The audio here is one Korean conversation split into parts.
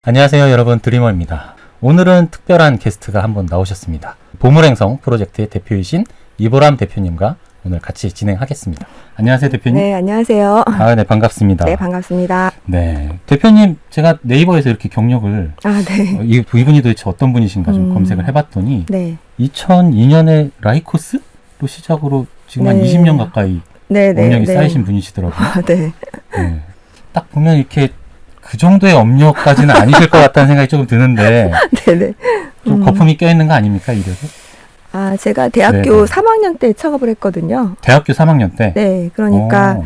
안녕하세요 여러분, 드리머입니다. 오늘은 특별한 게스트가 한분 나오셨습니다. 보물행성 프로젝트의 대표이신 이보람 대표님과 오늘 같이 진행하겠습니다. 안녕하세요 대표님. 네, 안녕하세요. 네, 반갑습니다. 네, 반갑습니다. 네, 대표님 제가 네이버에서 이렇게 경력을 네. 이분이 도대체 어떤 분이신가 좀 검색을 해봤더니 네. 2002년에 라이코스로 시작으로 지금 한 20년 가까이 업력이 쌓이신 분이시더라고요. 네. 네. 딱 보면 이렇게 그 정도의 업력까지는 아니실 것 같다는 생각이 조금 드는데 네네. 좀 거품이 껴있는 거 아닙니까, 이래서? 제가 대학교 3학년 때 창업을 했거든요. 대학교 3학년 때? 네, 그러니까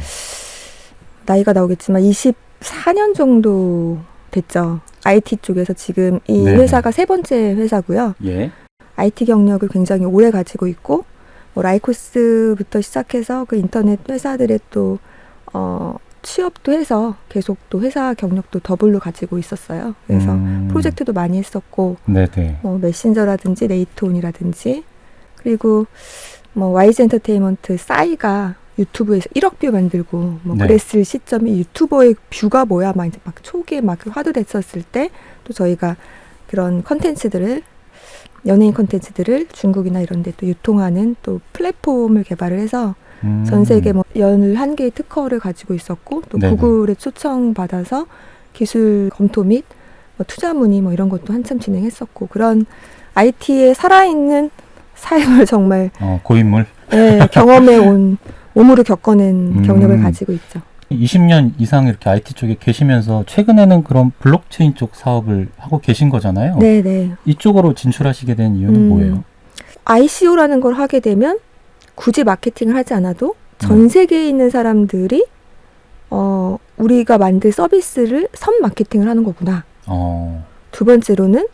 나이가 나오겠지만 24년 정도 됐죠. IT 쪽에서 지금 이 회사가 세 번째 회사고요. 예. IT 경력을 굉장히 오래 가지고 있고, 라이코스부터 시작해서 그 인터넷 회사들의 또 취업도 해서 계속 또 회사 경력도 더블로 가지고 있었어요. 그래서 프로젝트도 많이 했었고, 네네. 메신저라든지 레이트온이라든지, 그리고 YG 엔터테인먼트 싸이가 유튜브에서 1억 뷰 만들고 그랬을 시점이 유튜버의 뷰가 뭐야 막 이제 막 초기에 막 화두 됐었을 때 또 저희가 그런 컨텐츠들을, 연예인 컨텐츠들을 중국이나 이런 데 또 유통하는 또 플랫폼을 개발을 해서 전 세계 11개의 특허를 가지고 있었고, 또 구글에 초청받아서 기술 검토 및 투자 문의 이런 것도 한참 진행했었고, 그런 IT에 살아있는 삶을 정말 고인물? 네, 경험해 온, 몸으로 겪어낸 경력을 가지고 있죠. 20년 이상 이렇게 IT 쪽에 계시면서 최근에는 그런 블록체인 쪽 사업을 하고 계신 거잖아요. 네네. 이쪽으로 진출하시게 된 이유는 뭐예요? ICO라는 걸 하게 되면 굳이 마케팅을 하지 않아도 전 세계에 있는 사람들이 우리가 만든 서비스를 선 마케팅을 하는 거구나. 두 번째로는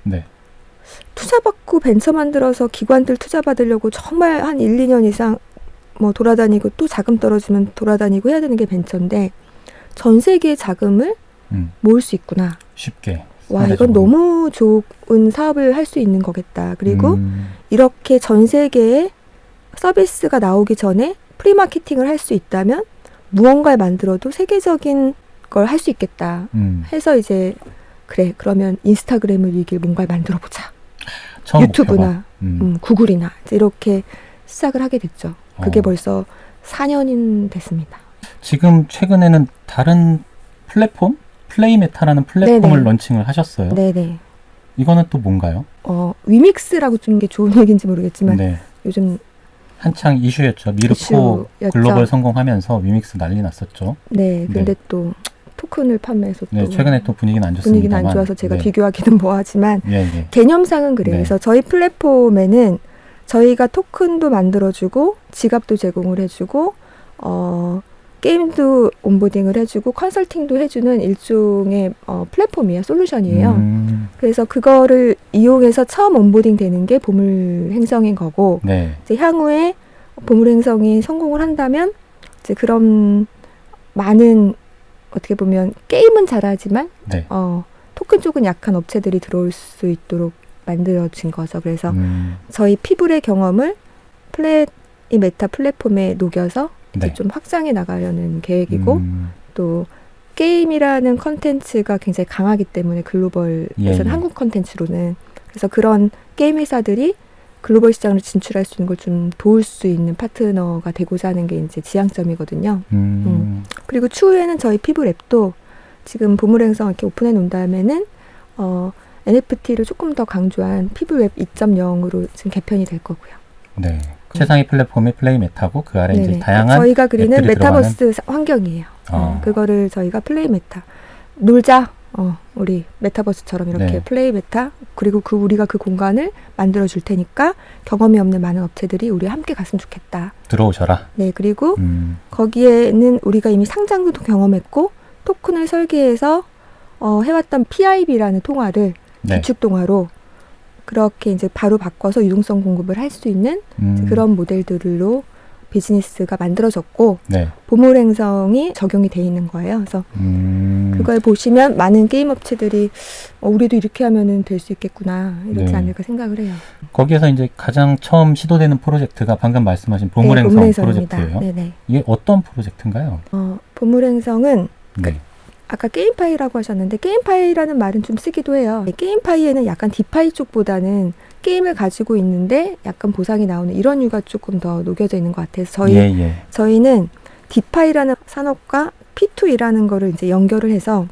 투자받고 벤처 만들어서 기관들 투자 받으려고 정말 한 1, 2년 이상 돌아다니고 또 자금 떨어지면 돌아다니고 해야 되는 게 벤처인데, 전 세계의 자금을 모을 수 있구나. 쉽게. 와, 이건 너무 좋은 사업을 할 수 있는 거겠다. 그리고 이렇게 전 세계에 서비스가 나오기 전에 프리마케팅을 할 수 있다면 무언가를 만들어도 세계적인 걸 할 수 있겠다 해서 이제 그래, 그러면 인스타그램을 이길 뭔가를 만들어보자. 유튜브나 구글이나 이렇게 시작을 하게 됐죠. 그게 벌써 4년이 됐습니다. 지금 최근에는 다른 플랫폼? 플레이메타라는 플랫폼을 런칭을 하셨어요. 네네. 이거는 또 뭔가요? 위믹스라고 주는 게 좋은 얘기인지 모르겠지만 요즘 한창 이슈였죠. 미르코 글로벌 성공하면서 위믹스 난리 났었죠. 네, 근데 또 토큰을 판매해서 또 최근에 또 분위기는 안 좋습니다만. 분위기는 안 좋아서 제가 비교하기는 뭐하지만 개념상은 그래요. 그래서 저희 플랫폼에는 저희가 토큰도 만들어주고 지갑도 제공을 해주고 게임도 온보딩을 해주고 컨설팅도 해주는 일종의 플랫폼이에요. 솔루션이에요. 그래서 그거를 이용해서 처음 온보딩 되는 게 보물행성인 거고, 이제 향후에 보물행성이 성공을 한다면 이제 그런 많은, 어떻게 보면 게임은 잘하지만 토큰 쪽은 약한 업체들이 들어올 수 있도록 만들어진 거죠. 그래서 저희 피블의 경험을 이 메타 플랫폼에 녹여서 이제 좀 확장해 나가려는 계획이고, 또 게임이라는 컨텐츠가 굉장히 강하기 때문에 글로벌에서는 한국 컨텐츠로는, 그래서 그런 게임 회사들이 글로벌 시장을 진출할 수 있는 걸 좀 도울 수 있는 파트너가 되고자 하는 게 이제 지향점이거든요. 그리고 추후에는 저희 피블 앱도 지금 보물행성 이렇게 오픈해 놓은 다음에는 NFT를 조금 더 강조한 피블 웹 2.0으로 지금 개편이 될 거고요. 네. 최상위 플랫폼이 플레이메타고 그 아래 이제 다양한 저희가 그리는 메타버스 환경이에요. 그거를 저희가 플레이메타, 놀자, 우리 메타버스처럼 이렇게 플레이메타, 그리고 우리가 그 공간을 만들어 줄 테니까 경험이 없는 많은 업체들이 우리 함께 갔으면 좋겠다. 들어오셔라. 네, 그리고 거기에는 우리가 이미 상장도 경험했고 토큰을 설계해서 해왔던 PIB라는 통화를 기축 통화로 그렇게 이제 바로 바꿔서 유동성 공급을 할 수 있는 그런 모델들로 비즈니스가 만들어졌고 보물행성이 적용이 돼 있는 거예요. 그래서 그걸 보시면 많은 게임 업체들이 우리도 이렇게 하면은 될 수 있겠구나 이러지 않을까 생각을 해요. 거기에서 이제 가장 처음 시도되는 프로젝트가 방금 말씀하신 보물행성 프로젝트예요. 이게 어떤 프로젝트인가요? 보물행성은 아까 게임파이라고 하셨는데 게임파이라는 말은 좀 쓰기도 해요. 게임파이에는 약간 디파이 쪽보다는 게임을 가지고 있는데 약간 보상이 나오는 이런 유가 조금 더 녹여져 있는 것 같아서 저희는 디파이라는 산업과 P2E라는 거를 이제 연결을 해서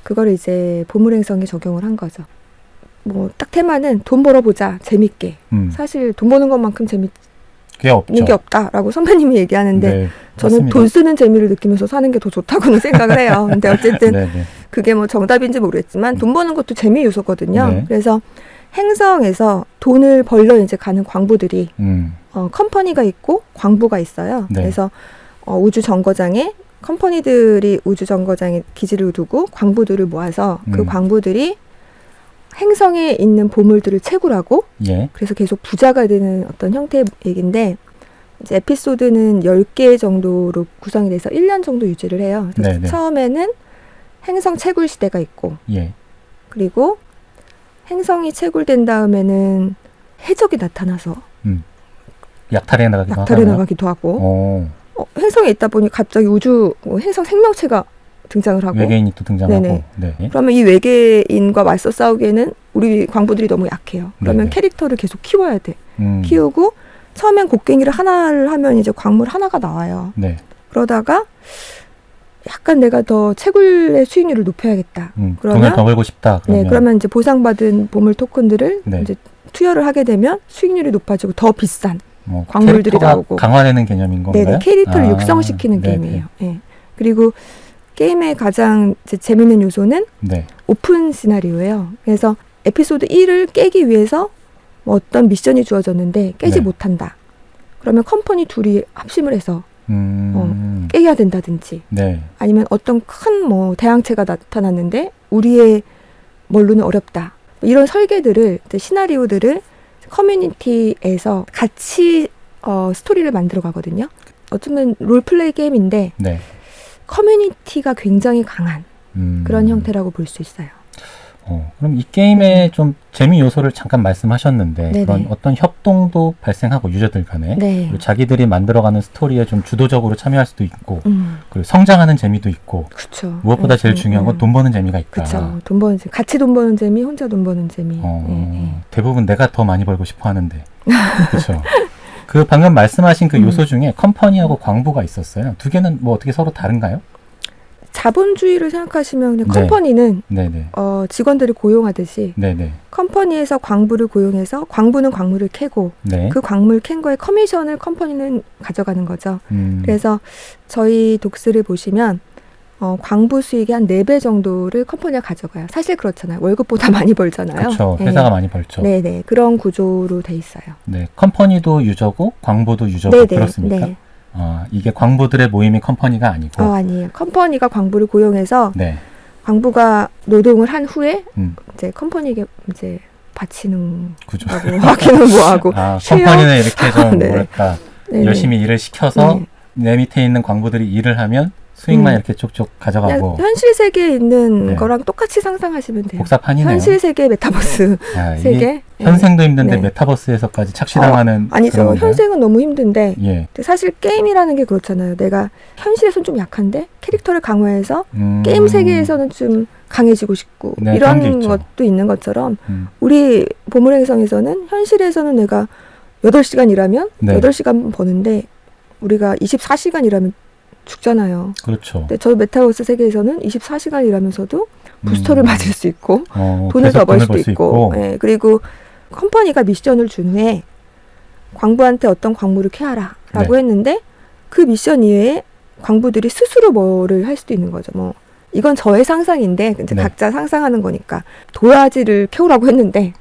그거를 이제 보물행성에 적용을 한 거죠. 뭐 딱 테마는 돈 벌어보자 재밌게. 사실 돈 버는 것만큼 재밌는 게 없다라고 선배님이 얘기하는데 네, 저는 맞습니다. 돈 쓰는 재미를 느끼면서 사는 게 더 좋다고는 생각을 해요. 근데 어쨌든 그게 뭐 정답인지 모르겠지만 돈 버는 것도 재미 요소거든요. 네. 그래서 행성에서 돈을 벌러 이제 가는 광부들이 컴퍼니가 있고 광부가 있어요. 네. 그래서 우주 정거장에 컴퍼니들이 우주 정거장에 기지를 두고 광부들을 모아서 그 광부들이 행성에 있는 보물들을 채굴하고 그래서 계속 부자가 되는 어떤 형태의 얘기인데 이제 에피소드는 10개 정도로 구성이 돼서 1년 정도 유지를 해요. 그래서 처음에는 행성 채굴 시대가 있고 그리고 행성이 채굴된 다음에는 해적이 나타나서 약탈해 나가기도 하고 행성에 있다 보니 갑자기 행성 생명체가 등장을 하고 외계인이 또 등장하고 그러면 이 외계인과 맞서 싸우기에는 우리 광부들이 너무 약해요. 그러면 캐릭터를 계속 키워야 돼. 키우고 처음엔 곡괭이를 하나를 하면 이제 광물 하나가 나와요. 그러다가 약간 내가 더 채굴의 수익률을 높여야겠다. 그러면 돈을 더 벌고 싶다. 그러면 이제 보상받은 보물 토큰들을 이제 투여를 하게 되면 수익률이 높아지고 더 비싼 광물들이 나오고 강화되는 개념인 건가요? 캐릭터를 육성시키는 게임이에요. 그리고 게임의 가장 재밌는 요소는 오픈 시나리오예요. 그래서 에피소드 1을 깨기 위해서 뭐 어떤 미션이 주어졌는데 깨지 못한다. 그러면 컴퍼니 둘이 합심을 해서 깨야 된다든지 아니면 어떤 큰 뭐 대항체가 나타났는데 우리의 뭘로는 어렵다. 이런 설계들을 시나리오들을 커뮤니티에서 같이 스토리를 만들어 가거든요. 어쩌면 롤플레이 게임인데 커뮤니티가 굉장히 강한 그런 형태라고 볼 수 있어요. 그럼 이 게임의 좀 재미 요소를 잠깐 말씀하셨는데 그런 어떤 협동도 발생하고 유저들 간에 그리고 자기들이 만들어가는 스토리에 좀 주도적으로 참여할 수도 있고 그리고 성장하는 재미도 있고 무엇보다 제일 중요한 건 돈 버는 재미가 있다. 그렇죠. 돈 버는 재미, 같이 돈 버는 재미, 혼자 돈 버는 재미. 대부분 내가 더 많이 벌고 싶어 하는데 그렇죠. 그 방금 말씀하신 그 요소 중에 컴퍼니하고 광부가 있었어요. 두 개는 뭐 어떻게 서로 다른가요? 자본주의를 생각하시면 그냥 컴퍼니는 직원들을 고용하듯이 컴퍼니에서 광부를 고용해서 광부는 광물을 캐고 그 광물 캔 거에 커미션을 컴퍼니는 가져가는 거죠. 그래서 저희 독스를 보시면 광부 수익의 한 4배 정도를 컴퍼니가 가져가요. 사실 그렇잖아요. 월급보다 많이 벌잖아요. 그렇죠. 회사가 많이 벌죠. 그런 구조로 돼 있어요. 컴퍼니도 유저고 광부도 유저고 그렇습니까? 이게 광부들의 모임이 컴퍼니가 아니고 아니에요. 컴퍼니가 광부를 고용해서 광부가 노동을 한 후에 이제 컴퍼니에게 이제 바치는 거고 하기는 뭐하고 컴퍼니는 이렇게 좀 뭐랄까 열심히 일을 시켜서 내 밑에 있는 광부들이 일을 하면 수익만 이렇게 쪽쪽 가져가고 현실 세계에 있는 거랑 똑같이 상상하시면 돼요. 복사판이네요. 현실 세계 메타버스 세계. 현생도 힘든데 메타버스에서까지 착취당하는 아니죠. 현생은 너무 힘든데 근데 사실 게임이라는 게 그렇잖아요. 내가 현실에서는 좀 약한데 캐릭터를 강화해서 게임 세계에서는 좀 강해지고 싶고 이런 것도 있는 것처럼 우리 보물행성에서는 현실에서는 내가 8시간 일하면 8시간 버는데 우리가 24시간 일하면 죽잖아요. 그렇죠. 근데 저 메타버스 세계에서는 24시간 일하면서도 부스터를 맞을 수 있고 돈을 더 벌 수도 있고 그리고 컴퍼니가 미션을 준 후에 광부한테 어떤 광물을 캐하라 라고 했는데 그 미션 이외에 광부들이 스스로 뭐를 할 수도 있는 거죠. 뭐 이건 저의 상상인데 이제 각자 상상하는 거니까 도라지를 캐오라고 했는데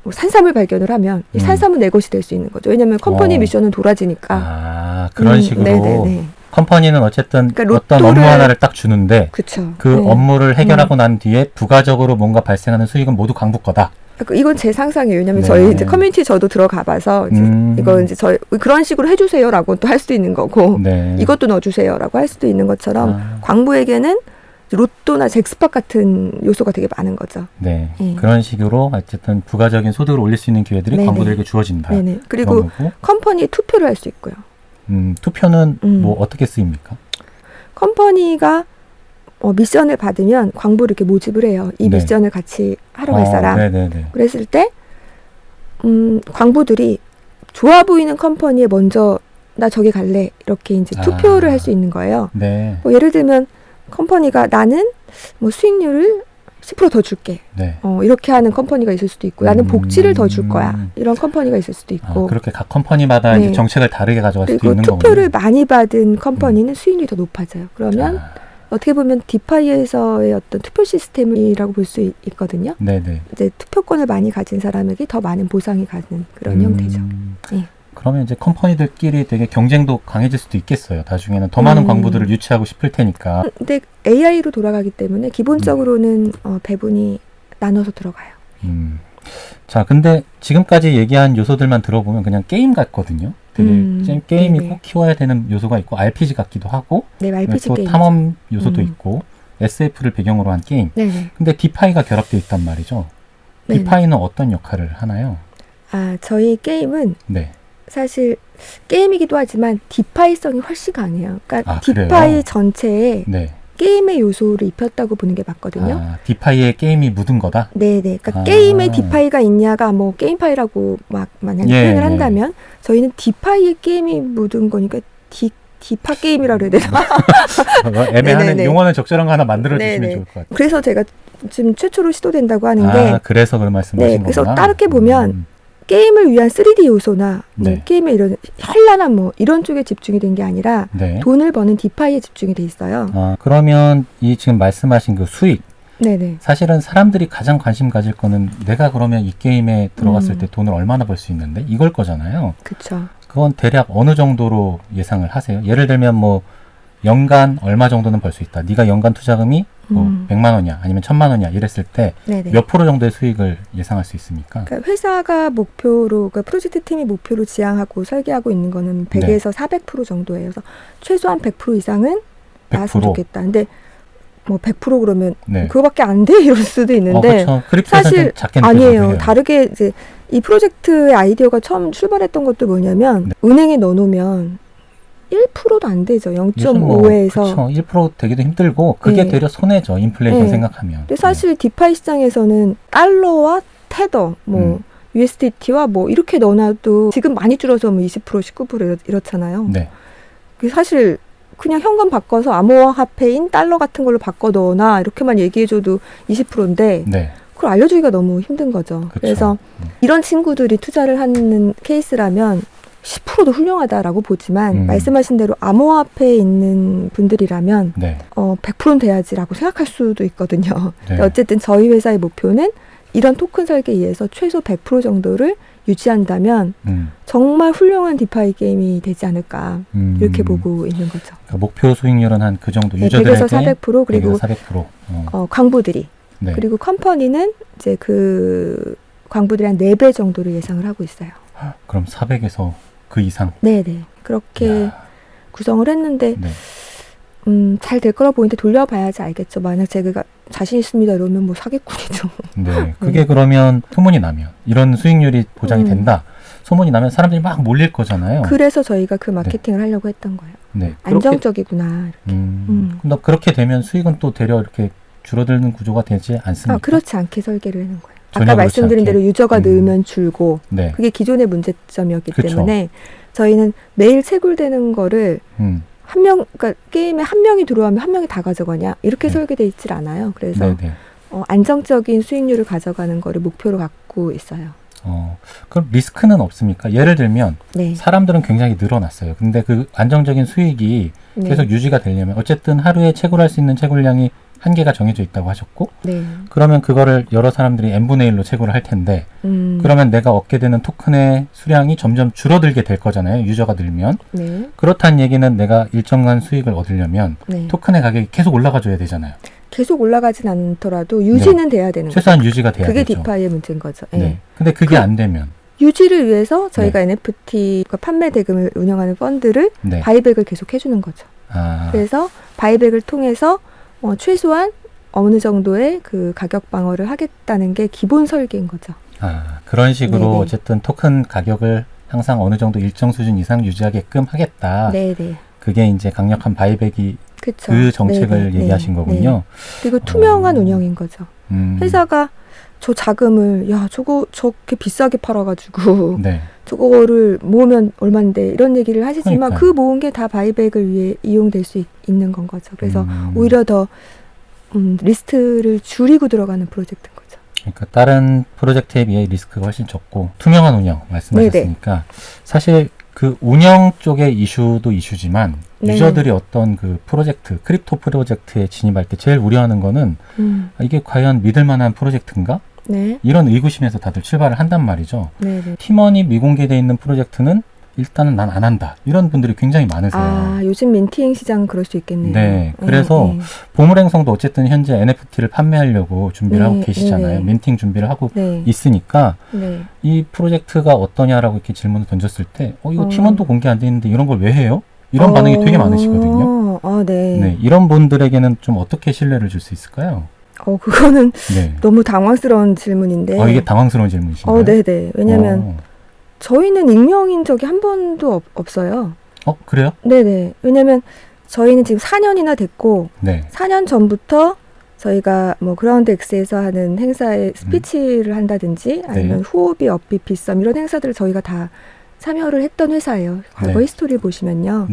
뭐 산삼을 발견을 하면 이 산삼은 내 것이 될 수 있는 거죠. 왜냐하면 컴퍼니 미션은 도라지니까. 그런 식으로 컴퍼니는 어쨌든 그러니까 어떤 업무 하나를 딱 주는데 그 업무를 해결하고 난 뒤에 부가적으로 뭔가 발생하는 수익은 모두 광부 거다. 이건 제 상상이에요. 왜냐하면 저희 이제 커뮤니티 저도 들어가봐서 이제 이거 이제 저희 그런 식으로 해주세요라고 또 할 수도 있는 거고 이것도 넣어주세요라고 할 수도 있는 것처럼 광부에게는 로또나 잭스팟 같은 요소가 되게 많은 거죠. 그런 식으로 어쨌든 부가적인 소득을 올릴 수 있는 기회들이 광부들에게 주어진다. 그리고 컴퍼니에 투표를 할 수 있고요. 투표는 뭐 어떻게 쓰입니까? 컴퍼니가 미션을 받으면 광부를 이렇게 모집을 해요. 이 네. 미션을 같이 하러 갈 사람. 네네네. 그랬을 때 광부들이 좋아 보이는 컴퍼니에 먼저 나 저기 갈래 이렇게 이제 투표를 할 수 있는 거예요. 네. 뭐 예를 들면 컴퍼니가 나는 뭐 수익률을 10% 더 줄게. 네. 이렇게 하는 컴퍼니가 있을 수도 있고 나는 복지를 더 줄 거야. 이런 컴퍼니가 있을 수도 있고. 그렇게 각 컴퍼니마다 네. 이제 정책을 다르게 가져갈 수도 있는 그리고 거군요. 투표를 많이 받은 컴퍼니는 수익률이 더 높아져요. 그러면 어떻게 보면 디파이에서의 어떤 투표 시스템이라고 볼 수 있거든요. 네네. 이제 투표권을 많이 가진 사람에게 더 많은 보상이 가는 그런 형태죠. 네. 그러면 이제 컴퍼니들끼리 되게 경쟁도 강해질 수도 있겠어요. 나중에는 더 많은 광부들을 유치하고 싶을 테니까. 근데 AI로 돌아가기 때문에 기본적으로는 배분이 나눠서 들어가요. 자, 근데 지금까지 얘기한 요소들만 들어보면 그냥 게임 같거든요. 되게 게임이 꼭 키워야 되는 요소가 있고 RPG 같기도 하고, 네, RPG 또 게임. 탐험 요소도 있고, SF를 배경으로 한 게임. 네네. 근데 디파이가 결합되어 있단 말이죠. 네네. 디파이는 어떤 역할을 하나요? 저희 게임은 네. 사실 게임이기도 하지만 디파이성이 훨씬 강해요. 그러니까 디파이 그래요? 전체에 네. 게임의 요소를 입혔다고 보는 게 맞거든요. 디파이에 게임이 묻은 거다? 네네. 그러니까 게임에 디파이가 있냐가 뭐 게임파이라고 막 만약에 표현을 한다면 저희는 디파이에 게임이 묻은 거니까 디파 게임이라고 해야 되나? 애매한 용어는 적절한 거 하나 만들어주시면 좋을 것 같아요. 그래서 제가 지금 최초로 시도된다고 하는 게 그래서 그런 말씀하신 그래서 거구나. 따르게 보면 게임을 위한 3D 요소나 뭐 게임의 이런 현란한 뭐 이런 쪽에 집중이 된 게 아니라 돈을 버는 디파이에 집중이 돼 있어요. 그러면 이 지금 말씀하신 그 수익 네네. 사실은 사람들이 가장 관심 가질 거는 내가 그러면 이 게임에 들어갔을 때 돈을 얼마나 벌 수 있는데 이걸 거잖아요. 그렇죠. 그건 대략 어느 정도로 예상을 하세요? 예를 들면 뭐 연간 얼마 정도는 벌 수 있다. 네가 연간 투자금이 뭐 100만 원이야 아니면 1000만 원이야 이랬을 때 몇 프로 정도의 수익을 예상할 수 있습니까? 그러니까 회사가 목표로 그러니까 프로젝트 팀이 목표로 지향하고 설계하고 있는 거는 100에서 400% 정도예요. 그래서 최소한 100% 이상은 나왔으면 좋겠다. 근데 뭐 100% 그러면 그거밖에 안 돼 이럴 수도 있는데 사실 아니에요. 다르게 이제 이 프로젝트의 아이디어가 처음 출발했던 것도 뭐냐면 은행에 넣어놓으면 1%도 안 되죠. 0.5에서. 그렇죠. 1% 되기도 힘들고 그게 되려 손해죠. 인플레이션 생각하면. 근데 사실 디파이 시장에서는 달러와 테더, 뭐 USDT와 뭐 이렇게 넣어놔도 지금 많이 줄어서 뭐 20%, 19% 이렇잖아요. 네. 사실 그냥 현금 바꿔서 암호화폐인 달러 같은 걸로 바꿔 넣어놔 이렇게만 얘기해줘도 20%인데 그걸 알려주기가 너무 힘든 거죠. 그쵸. 그래서 이런 친구들이 투자를 하는 케이스라면 10%도 훌륭하다라고 보지만 말씀하신 대로 암호화폐에 있는 분들이라면 100%는 돼야지라고 생각할 수도 있거든요. 어쨌든 저희 회사의 목표는 이런 토큰 설계에 의해서 최소 100% 정도를 유지한다면 정말 훌륭한 디파이 게임이 되지 않을까 이렇게 보고 있는 거죠. 그러니까 목표 수익률은 한 그 정도 유저들에게 100에서 400% 그리고 400%. 광부들이 그리고 컴퍼니는 이제 그 광부들이 한 4배 정도를 예상을 하고 있어요. 그럼 400에서 그 이상? 네네. 그렇게 구성을 했는데 잘 될 거라 보이는데 돌려봐야지 알겠죠. 만약 제가 자신 있습니다 이러면 뭐 사기꾼이죠. 네. 그게 그러면 소문이 나면 이런 수익률이 보장이 된다. 소문이 나면 사람들이 막 몰릴 거잖아요. 그래서 저희가 그 마케팅을 하려고 했던 거예요. 네. 안정적이구나. 근데 그렇게 되면 수익은 또 되려 이렇게 줄어드는 구조가 되지 않습니까? 그렇지 않게 설계를 해놓은 거예요. 아까 말씀드린 대로 유저가 늘면 줄고 그게 기존의 문제점이었기 때문에 저희는 매일 채굴되는 거를 한 명, 그러니까 게임에 한 명이 들어오면 한 명이 다 가져가냐 이렇게 설계돼 있질 않아요. 그래서 안정적인 수익률을 가져가는 거를 목표로 갖고 있어요. 그럼 리스크는 없습니까? 예를 들면 사람들은 굉장히 늘어났어요. 근데 그 안정적인 수익이 계속 유지가 되려면 어쨌든 하루에 채굴할 수 있는 채굴량이 한계가 정해져 있다고 하셨고 그러면 그거를 여러 사람들이 n분의 1로 채굴을 할 텐데 그러면 내가 얻게 되는 토큰의 수량이 점점 줄어들게 될 거잖아요. 유저가 늘면. 그렇다는 얘기는 내가 일정한 수익을 얻으려면 토큰의 가격이 계속 올라가줘야 되잖아요. 계속 올라가진 않더라도 유지는 돼야 되는 거죠. 최소한 유지가 돼야 그게 되죠. 디파이의 문제인 거죠. 근데 그게 안 되면 유지를 위해서 저희가 NFT 판매 대금을 운영하는 펀드를 바이백을 계속 해주는 거죠. 그래서 바이백을 통해서 최소한 어느 정도의 그 가격 방어를 하겠다는 게 기본 설계인 거죠. 그런 식으로 어쨌든 토큰 가격을 항상 어느 정도 일정 수준 이상 유지하게끔 하겠다. 그게 이제 강력한 바이백이 그쵸. 그 정책을 얘기하신 거군요. 그리고 투명한 운영인 거죠. 회사가 저 자금을 저렇게 비싸게 팔아가지고 저거를 모으면 얼만데 이런 얘기를 하시지만 그 모은 게 다 바이백을 위해 이용될 수 있는 건 거죠. 그래서 오히려 더 리스크를 줄이고 들어가는 프로젝트인 거죠. 그러니까 다른 프로젝트에 비해 리스크가 훨씬 적고 투명한 운영 말씀하셨으니까 사실 그 운영 쪽의 이슈도 이슈지만 유저들이 어떤 그 프로젝트, 크립토 프로젝트에 진입할 때 제일 우려하는 거는 이게 과연 믿을 만한 프로젝트인가? 이런 의구심에서 다들 출발을 한단 말이죠. 팀원이 미공개되어 있는 프로젝트는 일단은 난 안 한다. 이런 분들이 굉장히 많으세요. 요즘 민팅 시장은 그럴 수 있겠네요. 네. 그래서 보물행성도 어쨌든 현재 NFT를 판매하려고 준비를 하고 계시잖아요. 민팅 준비를 하고 있으니까 이 프로젝트가 어떠냐라고 이렇게 질문을 던졌을 때 이거 팀원도 공개 안 돼 있는데 이런 걸 왜 해요? 이런 반응이 되게 많으시거든요. 이런 분들에게는 좀 어떻게 신뢰를 줄 수 있을까요? 그거는 너무 당황스러운 질문인데. 이게 당황스러운 질문이신가요? 네네. 왜냐면 저희는 익명인 적이 한 번도 없어요. 그래요? 네네. 왜냐면 저희는 지금 4년이나 됐고 4년 전부터 저희가 뭐 그라운드 X에서 하는 행사에 스피치를 한다든지 아니면 후오비, 업비, 비썸 이런 행사들을 저희가 다 참여를 했던 회사예요. 과거 히스토리 보시면요.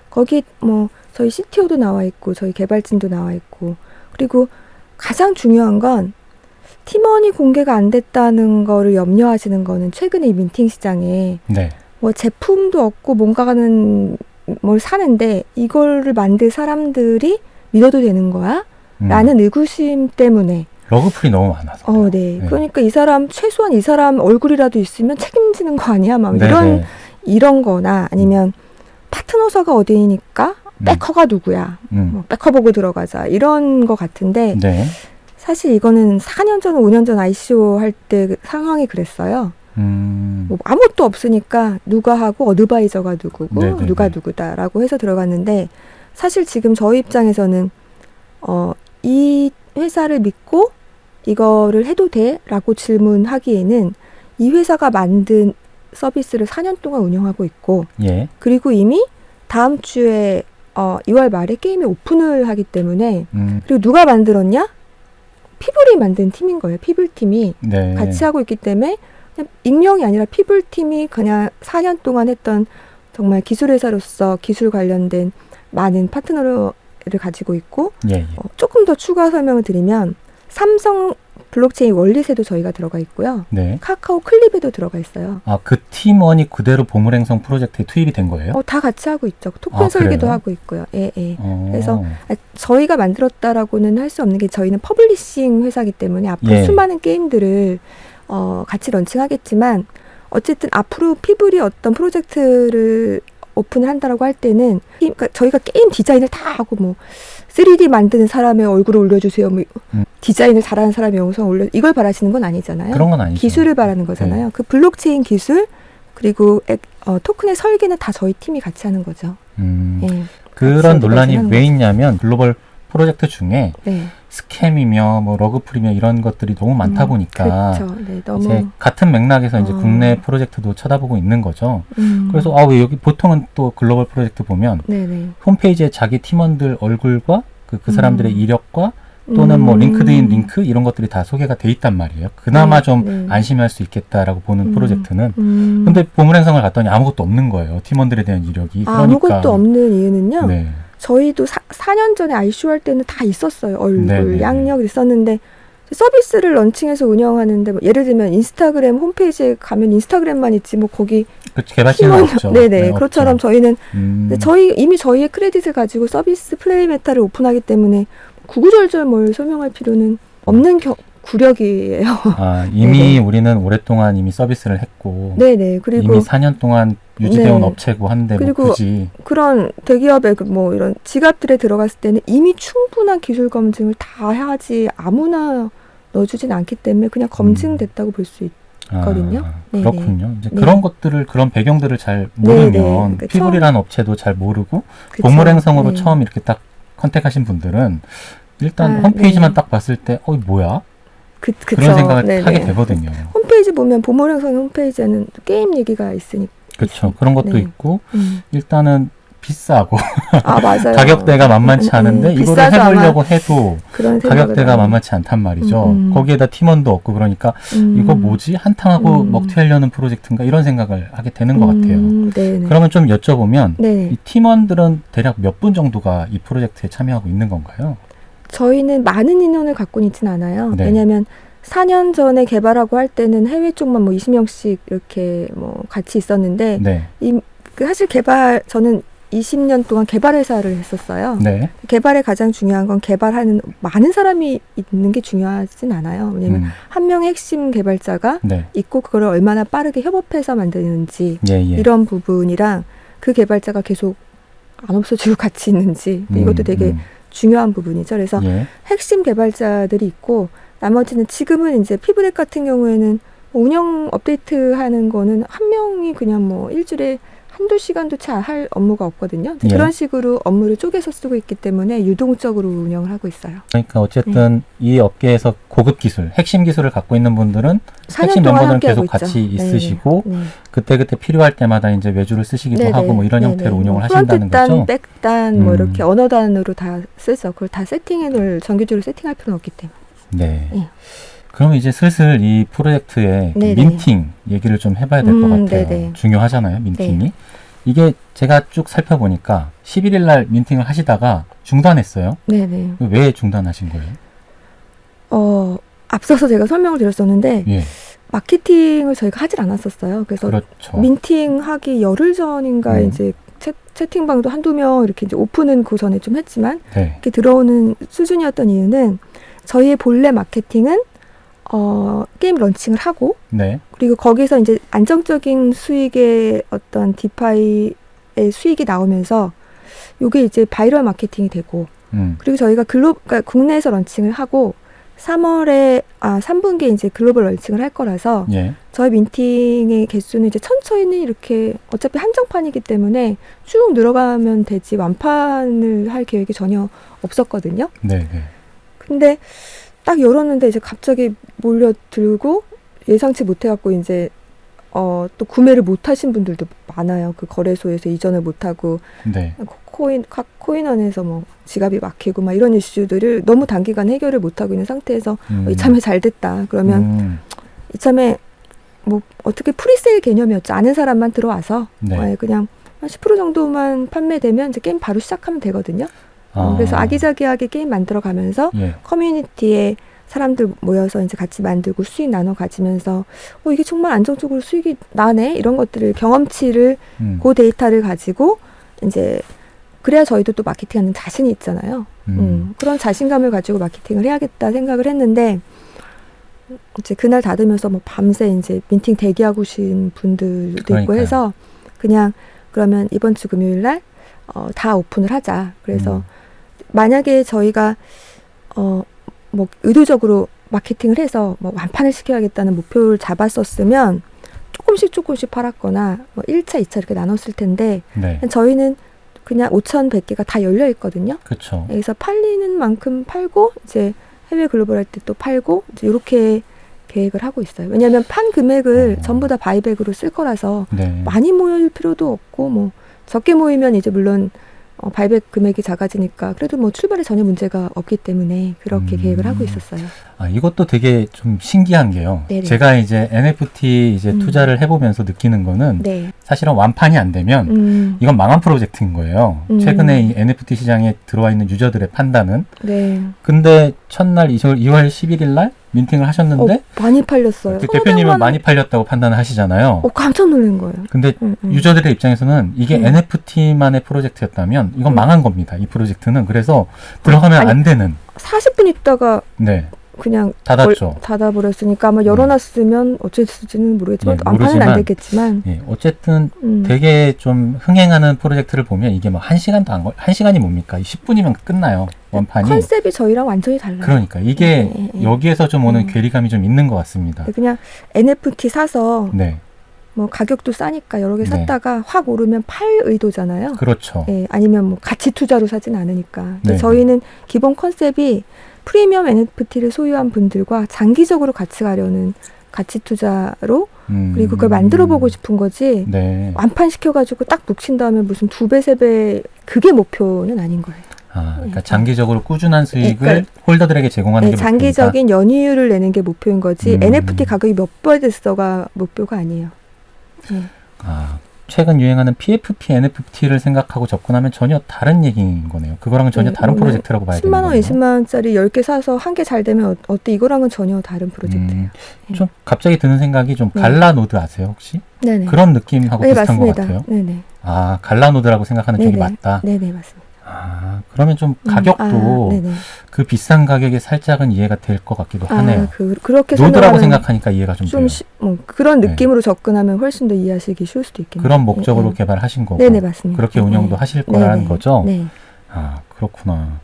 거기 뭐 저희 CTO도 나와 있고 저희 개발진도 나와 있고 그리고 가장 중요한 건 팀원이 공개가 안 됐다는 거를 염려하시는 거는 최근에 이 민팅 시장에 뭐 제품도 없고 뭔가는 뭘 사는데 이거를 만들 사람들이 믿어도 되는 거야? 라는 의구심 때문에 러그풀이 너무 많아서. 그러니까 최소한 이 사람 얼굴이라도 있으면 책임지는 거 아니야? 막 이런 거나 아니면 파트너사가 어디니까 백허가 누구야? 백허 보고 들어가자. 이런 거 같은데 사실 이거는 4년 전, 5년 전 ICO 할 때 상황이 그랬어요. 뭐 아무것도 없으니까 누가 하고 어드바이저가 누구고 누가 누구다라고 해서 들어갔는데 사실 지금 저희 입장에서는 이 회사를 믿고 이거를 해도 돼? 라고 질문하기에는 이 회사가 만든 서비스를 4년 동안 운영하고 있고 그리고 이미 다음 주에 2월 말에 게임이 오픈을 하기 때문에 그리고 누가 만들었냐? 피블이 만든 팀인 거예요. 피블팀이 같이 하고 있기 때문에 그냥 익명이 아니라 피블팀이 그냥 4년 동안 했던 정말 기술회사로서 기술 관련된 많은 파트너를 가지고 있고 조금 더 추가 설명을 드리면 삼성 블록체인 월릿에도 저희가 들어가 있고요. 카카오 클립에도 들어가 있어요. 그 팀원이 그대로 보물행성 프로젝트에 투입이 된 거예요? 다 같이 하고 있죠. 토큰 설계도 하고 있고요. 그래서 저희가 만들었다라고는 할 수 없는 게 저희는 퍼블리싱 회사이기 때문에 앞으로 수많은 게임들을 같이 런칭하겠지만 어쨌든 앞으로 피블이 어떤 프로젝트를 오픈을 한다라고 할 때는 그러니까 저희가 게임 디자인을 다 하고 뭐 3D 만드는 사람의 얼굴을 올려주세요. 뭐 디자인을 잘하는 사람의 영상 이걸 바라시는 건 아니잖아요. 그런 건 아니죠. 기술을 바라는 거잖아요. 그 블록체인 기술 그리고 토큰의 설계는 다 저희 팀이 같이 하는 거죠. 그런 논란이 왜 있냐면 글로벌 프로젝트 중에 스캠이며 뭐 러그풀이며 이런 것들이 너무 많다 보니까 너무 이제 같은 맥락에서 이제 국내 프로젝트도 쳐다보고 있는 거죠. 그래서 왜 여기 보통은 또 글로벌 프로젝트 보면 홈페이지에 자기 팀원들 얼굴과 그 사람들의 이력과 또는 뭐 링크드인 링크 이런 것들이 다 소개가 돼 있단 말이에요. 그나마 좀 안심할 수 있겠다라고 보는 프로젝트는. 근데 보물행성을 갔더니 아무것도 없는 거예요. 팀원들에 대한 이력이. 아무것도 없는 이유는요. 저희도 4년 전에 ICO 할 때는 다 있었어요. 얼굴, 양력 있었는데 서비스를 런칭해서 운영하는데 뭐 예를 들면 인스타그램 홈페이지에 가면 인스타그램만 있지 뭐 거기 개발팀은 없죠. 그렇처럼 없죠. 저희는 이미 저희의 크레딧을 가지고 서비스 플레이 메타를 오픈하기 때문에 구구절절 뭘 설명할 필요는 없는 구력이에요. 이미 우리는 오랫동안 이미 서비스를 했고 그리고 이미 4년 동안 유지되어 온 업체고 한데 그리고 뭐 굳이 그런 대기업의 뭐 이런 지갑들에 들어갔을 때는 이미 충분한 기술 검증을 다 해야지 아무나 넣어주진 않기 때문에 그냥 검증됐다고 볼 수 있거든요. 그렇군요. 이제 그런 것들을 그런 배경들을 잘 모르면 피블이라는 업체도 잘 모르고 보물행성으로 처음 이렇게 딱 컨택하신 분들은 일단 홈페이지만 딱 봤을 때 뭐야? 그런 생각을 하게 되거든요. 홈페이지 보면 보물행성 홈페이지에는 게임 얘기가 있으니까. 그렇죠. 그런 것도 있고 일단은 비싸고 맞아요. 가격대가 만만치 않은데 이거를 해보려고 해도 가격대가 만만치 않단 말이죠. 거기에다 팀원도 없고 그러니까 이거 뭐지? 한탕하고 먹튀하려는 프로젝트인가 이런 생각을 하게 되는 것 같아요. 네네. 그러면 좀 여쭤보면 이 팀원들은 대략 몇 분 정도가 이 프로젝트에 참여하고 있는 건가요? 저희는 많은 인원을 갖고는 있진 않아요. 네. 왜냐하면 4년 전에 개발하고 할 때는 해외 쪽만 뭐 20명씩 이렇게 뭐 같이 있었는데 네. 사실 저는 20년 동안 개발 회사를 했었어요. 네. 개발에 가장 중요한 건 개발하는 많은 사람이 있는 게 중요하진 않아요. 왜냐하면 한 명의 핵심 개발자가 네. 있고 그걸 얼마나 빠르게 협업해서 만드는지 이런 부분이랑 그 개발자가 계속 안 없어지고 같이 있는지 이것도 되게 중요한 부분이죠. 그래서 핵심 개발자들이 있고 나머지는 지금은 이제 피브렉 같은 경우에는 운영 업데이트하는 거는 한 명이 그냥 뭐 일주일에 한두 시간도 채 할 업무가 없거든요. 그런 식으로 업무를 쪼개서 쓰고 있기 때문에 유동적으로 운영을 하고 있어요. 그러니까 어쨌든 이 업계에서 고급 기술, 핵심 기술을 갖고 있는 분들은 핵심 멤버들은 계속 같이 있으시고 그때그때 필요할 때마다 이제 외주를 쓰시기도 하고 뭐 이런 형태로 운영을 하신다는 거죠. 프론트단, 백단 뭐 이렇게 언어단으로 다 쓰죠. 그걸 다 세팅해놓을 정규적으로 세팅할 필요는 없기 때문에. 네. 그러면 이제 슬슬 이 프로젝트의 민팅 얘기를 좀 해봐야 될 것 같아요. 네네. 중요하잖아요, 민팅이. 네. 이게 제가 쭉 살펴보니까 11일 날 민팅을 하시다가 중단했어요. 네네. 왜 중단하신 거예요? 앞서서 제가 설명을 드렸었는데 마케팅을 저희가 하질 않았었어요. 그래서 그렇죠. 민팅하기 열흘 전인가 이제 채팅방도 한두 명 이렇게 이제 오픈은 그 전에 좀 했지만 이렇게 들어오는 수준이었던 이유는 저희의 본래 마케팅은 게임 런칭을 하고 그리고 거기서 이제 안정적인 수익의 어떤 디파이의 수익이 나오면서 이게 이제 바이럴 마케팅이 되고 그리고 저희가 그러니까 국내에서 런칭을 하고 3분기에 이제 글로벌 런칭을 할 거라서 저희 민팅의 개수는 이제 천천히 이렇게 어차피 한정판이기 때문에 쭉 늘어가면 되지 완판을 할 계획이 전혀 없었거든요. 근데 딱 열었는데 이제 갑자기 몰려들고 예상치 못해갖고 이제 또 구매를 못하신 분들도 많아요. 그 거래소에서 이전을 못하고 코인원에서 뭐 지갑이 막히고 막 이런 이슈들을 너무 단기간 해결을 못하고 있는 상태에서 이참에 잘 됐다. 그러면 이참에 뭐 어떻게 프리세일 개념이었죠. 아는 사람만 들어와서 그냥 한 10% 정도만 판매되면 이제 게임 바로 시작하면 되거든요. 그래서 아기자기하게 게임 만들어가면서 커뮤니티에 사람들 모여서 이제 같이 만들고 수익 나눠 가지면서 이게 정말 안정적으로 수익이 나네 이런 것들을 경험치를 그 데이터를 가지고 이제 그래야 저희도 또 마케팅하는 자신이 있잖아요. 그런 자신감을 가지고 마케팅을 해야겠다 생각을 했는데 이제 그날 닫으면서 뭐 밤새 이제 민팅 대기하고 오신 분들도 있고 해서 그냥 그러면 이번 주 금요일 날 다 오픈을 하자. 그래서 만약에 저희가 뭐 의도적으로 마케팅을 해서 뭐 완판을 시켜야겠다는 목표를 잡았었으면 조금씩 팔았거나 뭐 1차, 2차 이렇게 나눴을 텐데 저희는 그냥 5,100개가 다 열려 있거든요. 그렇죠. 그래서 팔리는 만큼 팔고 이제 해외 글로벌 할 때 또 팔고 이제 이렇게 계획을 하고 있어요. 왜냐하면 판 금액을 전부 다 바이백으로 쓸 거라서 많이 모일 필요도 없고 뭐 적게 모이면 이제 물론 바이백 금액이 작아지니까 그래도 뭐 출발에 전혀 문제가 없기 때문에 그렇게 계획을 하고 있었어요. 이것도 되게 좀 신기한 게요. 제가 이제 NFT 이제 투자를 해보면서 느끼는 거는 사실은 완판이 안 되면 이건 망한 프로젝트인 거예요. 최근에 이 NFT 시장에 들어와 있는 유저들의 판단은. 근데 첫날 2월 11일 날 민팅을 하셨는데 많이 팔렸어요. 대표님은 많이 팔렸다고 판단을 하시잖아요. 깜짝 놀란 거예요. 근데 유저들의 입장에서는 이게 NFT만의 프로젝트였다면 이건 망한 겁니다. 이 프로젝트는. 그래서 들어가면 안 되는. 40분 있다가 그냥 닫았죠. 닫아버렸으니까 아마 열어놨으면 어쨌을지는 모르겠지만 완판은 안 됐겠지만 어쨌든 되게 좀 흥행하는 프로젝트를 보면 이게 뭐 1시간도 안 1시간이 뭡니까? 10분이면 끝나요. 원판이. 컨셉이 저희랑 완전히 달라요. 그러니까 이게 여기에서 좀 오는 괴리감이 좀 있는 것 같습니다. 그냥 NFT 사서 뭐 가격도 싸니까 여러 개 샀다가 확 오르면 팔 의도잖아요. 그렇죠. 아니면 뭐 가치 투자로 사진 않으니까. 저희는 기본 컨셉이 프리미엄 NFT를 소유한 분들과 장기적으로 같이 가려는 가치 투자로 그리고 그걸 만들어 보고 싶은 거지 네. 완판시켜가지고 딱 묵힌 다음에 무슨 2배, 3배 그게 목표는 아닌 거예요. 그러니까 장기적으로 꾸준한 수익을 그러니까, 홀더들에게 제공하는 게 목표다. 장기적인 연이율을 내는 게 목표인 거지 NFT 가격이 몇 배 됐어가 목표가 아니에요. 네. 최근 유행하는 PFP, NFT를 생각하고 접근하면 전혀 다른 얘기인 거네요. 그거랑은 전혀 다른 프로젝트라고 봐야 되는 거예요. 10만 원, 20만 원짜리 10개 사서 한 개 잘 되면 어때? 이거랑은 전혀 다른 프로젝트예요. 좀 갑자기 드는 생각이 좀 갈라노드 아세요 혹시? 네네. 그런 느낌하고 비슷한 맞습니다. 것 같아요. 네네. 갈라노드라고 생각하는 쪽이 맞다. 네네, 맞습니다. 그러면 좀 가격도 그 비싼 가격에 살짝은 이해가 될 것 같기도 하네요. 그렇게 노드라고 생각하니까 이해가 좀 돼요. 그런 느낌으로 접근하면 훨씬 더 이해하시기 쉬울 수도 있겠네요. 그런 목적으로 개발하신 거고 네네, 맞습니다. 그렇게 운영도 하실 거라는 거죠? 네. 그렇구나.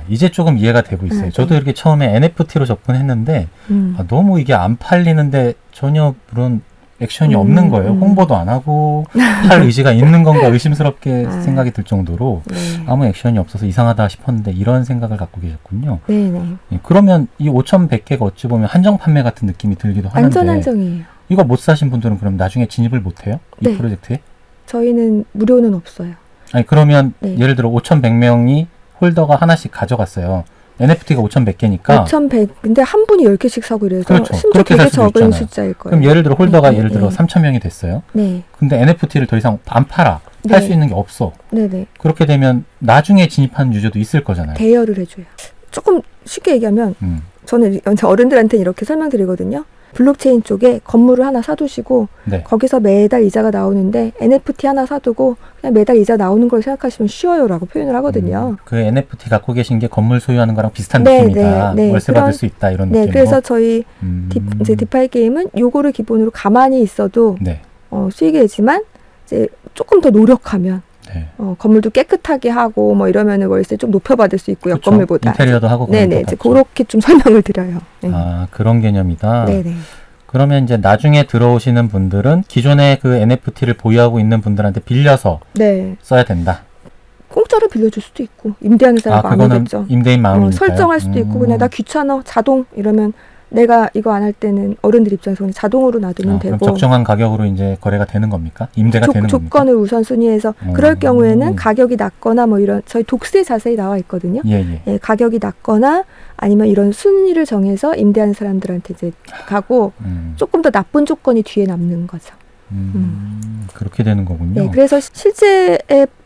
이제 조금 이해가 되고 있어요. 저도 이렇게 처음에 NFT로 접근했는데 너무 이게 안 팔리는데 전혀 그런 액션이 없는 거예요. 홍보도 안 하고 할 의지가 있는 건가 의심스럽게 생각이 들 정도로 아무 액션이 없어서 이상하다 싶었는데 이런 생각을 갖고 계셨군요. 네네. 그러면 이 5,100개가 어찌 보면 한정 판매 같은 느낌이 들기도 하는데 완전 한정이에요. 이거 못 사신 분들은 그럼 나중에 진입을 못 해요? 이 프로젝트에? 저희는 무료는 없어요. 그러면 예를 들어 5,100명이 홀더가 하나씩 가져갔어요. NFT가 5,100개니까. 5,100. 근데 한 분이 10개씩 사고 이래서 그렇죠. 심지어 되게 적은 숫자일 거예요. 그럼 예를 들어 홀더가 예를 들어 3,000명이 됐어요. 네. 근데 NFT를 더 이상 안 팔아. 팔 수 있는 게 없어. 네네. 그렇게 되면 나중에 진입하는 유저도 있을 거잖아요. 대여를 해줘요. 조금 쉽게 얘기하면 저는 어른들한테 이렇게 설명드리거든요. 블록체인 쪽에 건물을 하나 사두시고 거기서 매달 이자가 나오는데 NFT 하나 사두고 그냥 매달 이자 나오는 걸 생각하시면 쉬워요라고 표현을 하거든요. 그 NFT 갖고 계신 게 건물 소유하는 거랑 비슷한 느낌이다. 월세 받을 수 있다 이런 느낌으로. 그래서 저희 이제 디파이 게임은 요거를 기본으로 가만히 있어도 수익이 되지만 이제 조금 더 노력하면 건물도 깨끗하게 하고 뭐 이러면은 월세 좀 높여받을 수 있고요. 그렇죠. 건물보다. 인테리어도 하고 네네. 이제 그렇게 좀 설명을 드려요. 그런 개념이다. 네네. 그러면 이제 나중에 들어오시는 분들은 기존에 그 NFT를 보유하고 있는 분들한테 빌려서 써야 된다. 공짜로 빌려줄 수도 있고 임대하는 사람 마음이겠죠. 임대인 마음이니까요. 설정할 수도 있고 그냥 나 귀찮아 자동 이러면 내가 이거 안 할 때는 어른들 입장에서는 자동으로 놔두면 되고. 그럼 적정한 가격으로 이제 거래가 되는 겁니까? 임대가 되는 겁니까? 조건을 우선순위해서 그럴 경우에는 가격이 낮거나 뭐 이런 저희 독스에 자세히 나와 있거든요. 가격이 낮거나 아니면 이런 순위를 정해서 임대하는 사람들한테 이제 가고 조금 더 나쁜 조건이 뒤에 남는 거죠. 그렇게 되는 거군요. 그래서 실제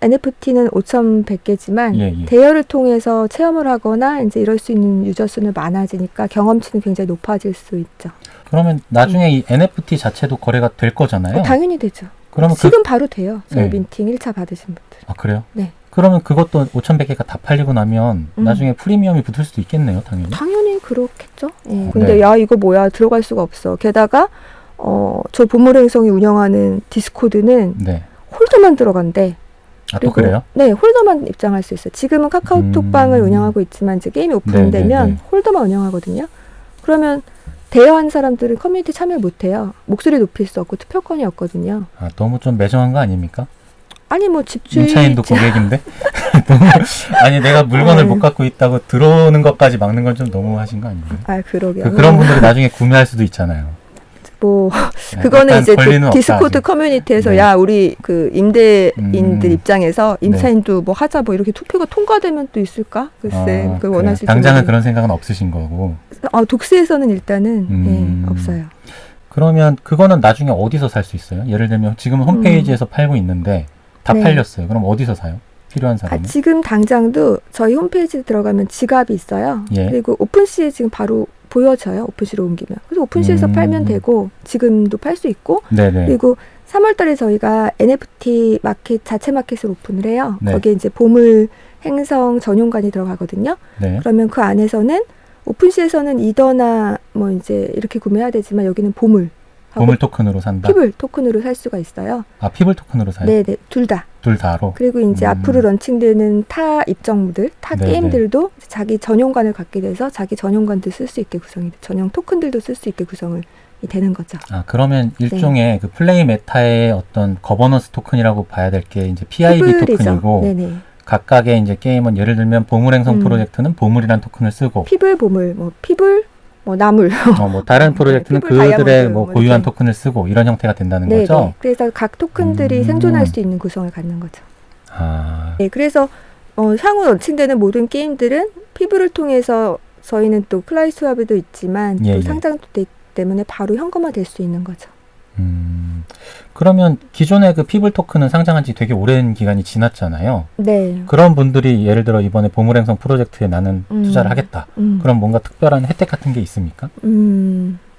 NFT는 5,100개지만 대여를 통해서 체험을 하거나 이제 이럴 수 있는 유저 수는 많아지니까 경험치는 굉장히 높아질 수 있죠. 그러면 나중에 이 NFT 자체도 거래가 될 거잖아요. 당연히 되죠. 그러면 지금 바로 돼요. 저희 민팅 1차 받으신 분들. 그래요? 네. 그러면 그것도 5,100개가 다 팔리고 나면 나중에 프리미엄이 붙을 수도 있겠네요. 당연히 그렇겠죠. 근데 야 이거 뭐야 들어갈 수가 없어. 게다가 저 보물행성이 운영하는 디스코드는 홀더만 들어간대. 또 그래요? 네, 홀더만 입장할 수 있어요. 지금은 카카오톡방을 운영하고 있지만 이제 게임이 오픈되면 홀더만 운영하거든요. 그러면 대여한 사람들은 커뮤니티 참여를 못해요. 목소리 높일 수 없고 투표권이 없거든요. 너무 좀 매정한 거 아닙니까? 아니 뭐 집주인 임차인도 고객인데 아니 내가 물건을 못 갖고 있다고 들어오는 것까지 막는 건 좀 너무 하신 거 아니에요? 그러게요. 그런 분들이 나중에 구매할 수도 있잖아요. 그거는 이제 디스코드 커뮤니티에서 야 우리 그 임대인들 입장에서 임차인도 뭐 하자 뭐 이렇게 투표가 통과되면 또 있을까? 글쎄 그걸 원하실지 당장은 그런 생각은 없으신 거고. 독스에서는 일단은 없어요. 그러면 그거는 나중에 어디서 살 수 있어요? 예를 들면 지금 홈페이지에서 팔고 있는데 다 팔렸어요. 그럼 어디서 사요? 필요한 사람은? 지금 당장도 저희 홈페이지에 들어가면 지갑이 있어요. 그리고 오픈시에 지금 바로 보여져요. 오픈시로 옮기면. 그래서 오픈시에서 팔면 되고 지금도 팔 수 있고 그리고 3월 달에 저희가 NFT 마켓 자체 마켓을 오픈을 해요. 거기에 이제 보물 행성 전용관이 들어가거든요. 그러면 그 안에서는 오픈시에서는 이더나 뭐 이제 이렇게 구매해야 되지만 여기는 보물 토큰으로 산다. 피블 토큰으로 살 수가 있어요. 피블 토큰으로 사요? 네, 둘 다. 둘 다로. 그리고 이제 앞으로 런칭되는 타 입점들, 타 게임들도 자기 전용관을 갖게 돼서 자기 전용관도 쓸 수 있게 구성이 돼. 전용 토큰들도 쓸 수 있게 구성을 되는 거죠. 그러면 일종의 그 플레이 메타의 어떤 거버넌스 토큰이라고 봐야 될 게 이제 PIB 토큰이고 각각의 이제 게임은 예를 들면 보물행성 프로젝트는 보물이란 토큰을 쓰고 피블 보물, 뭐 피블 뭐 나물, 뭐 다른 프로젝트는 그들의 뭐 고유한 토큰을 쓰고 이런 형태가 된다는 거죠. 그래서 각 토큰들이 생존할 수 있는 구성을 갖는 거죠. 네, 그래서 향후 런칭되는 모든 게임들은 피부를 통해서 저희는 또 클라이 스와브도 있지만 또 상장도 되기 때문에 바로 현금화 될 수 있는 거죠. 그러면 기존의 그 피블 토큰은 상장한 지 되게 오랜 기간이 지났잖아요. 네. 그런 분들이 예를 들어 이번에 보물행성 프로젝트에 나는 투자를 하겠다. 그럼 뭔가 특별한 혜택 같은 게 있습니까?